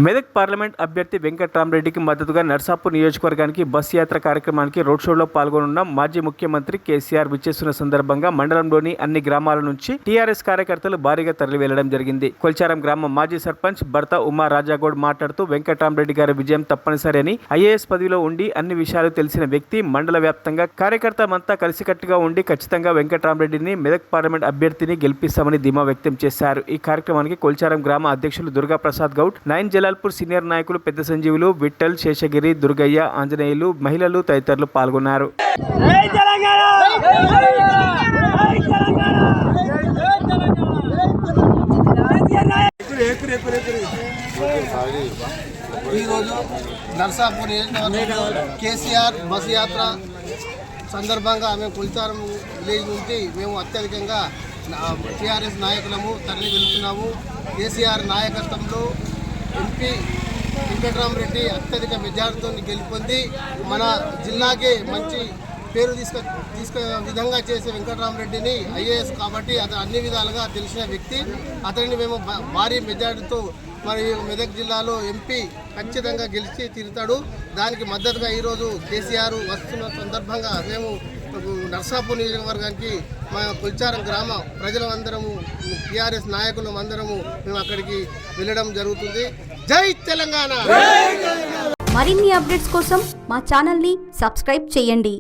Medak parliament అభ్యర్థి వెంకట్రామరెడ్డికి మద్దతుగా నర్సాపూర్ నియోజకవర్గానికి బస్ యాత్ర కార్యక్రమానికి రోడ్ షోలో పాల్గొనున్న మాజీ ముఖ్యమంత్రి కేసీఆర్ విచ్చేస్తున్న సందర్భంగా మండలంలోని అన్ని గ్రామాల నుంచి టీఆర్ఎస్ కార్యకర్తలు భారీగా తరలి వెళ్లడం జరిగింది. కొల్చారం గ్రామం మాజీ సర్పంచ్ భర్త ఉమా రాజాగౌడ్ మాట్లాడుతూ వెంకట్రామరెడ్డి గారి విజయం తప్పనిసరి అని, ఐఏఎస్ పదవిలో ఉండి అన్ని విషయాలు తెలిసిన వ్యక్తి, మండల వ్యాప్తంగా కార్యకర్తలంతా కలిసికట్టుగా ఉండి ఖచ్చితంగా వెంకట్రామరెడ్డిని మెదక్ పార్లమెంట్ అభ్యర్థిని గెలిపిస్తామని ధీమా వ్యక్తం చేశారు. ఈ కార్యక్రమానికి కొల్చారం గ్రామ అధ్యక్షులు దుర్గా ప్రసాద్ గౌడ్, జలాల్పూర్ సీనియర్ నాయకులు పెద్ద సంజీవులు, విఠల్, శేషగిరి, దుర్గయ్య, ఆంజనేయులు, మహిళలు తదితరులు పాల్గొన్నారు. ఈరోజు నర్సాపూర్ నియోజకవర్గంలో కేసీఆర్ బస్ యాత్ర సందర్భంగా మేము కొల్చారం విలేజ్ నుంచి మేము అత్యధికంగా టీఆర్ఎస్ నాయకులము తరలి వెళ్తున్నాము. కేసీఆర్ నాయకత్వంలో ఎంపీ వెంకట్రామరెడ్డి అత్యధిక మెజార్టీతో గెలుపొంది మన జిల్లాకే మంచి పేరు తీసుకు విధంగా చేసే వెంకట్రామరెడ్డిని ఐఏఎస్ కాబట్టి అతను అన్ని విధాలుగా తెలిసిన వ్యక్తి. అతనిని మేము భారీ మెజార్టీతో మరి మెదక్ జిల్లాలో ఎంపీ ఖచ్చితంగా గెలిచి తీరుతాడు. దానికి మద్దతుగా ఈరోజు కేసీఆర్ వస్తున్న సందర్భంగా మేము నర్సాపూర్ నియోజకవర్గానికి మా కొల్చారం గ్రామ ప్రజలందరము, టీఆర్ఎస్ నాయకులం అందరము మేము అక్కడికి వెళ్ళడం జరుగుతుంది. జై తెలంగాణ. మరిన్ని అప్డేట్స్ కోసం మా ఛానల్ని సబ్స్క్రైబ్ చేయండి.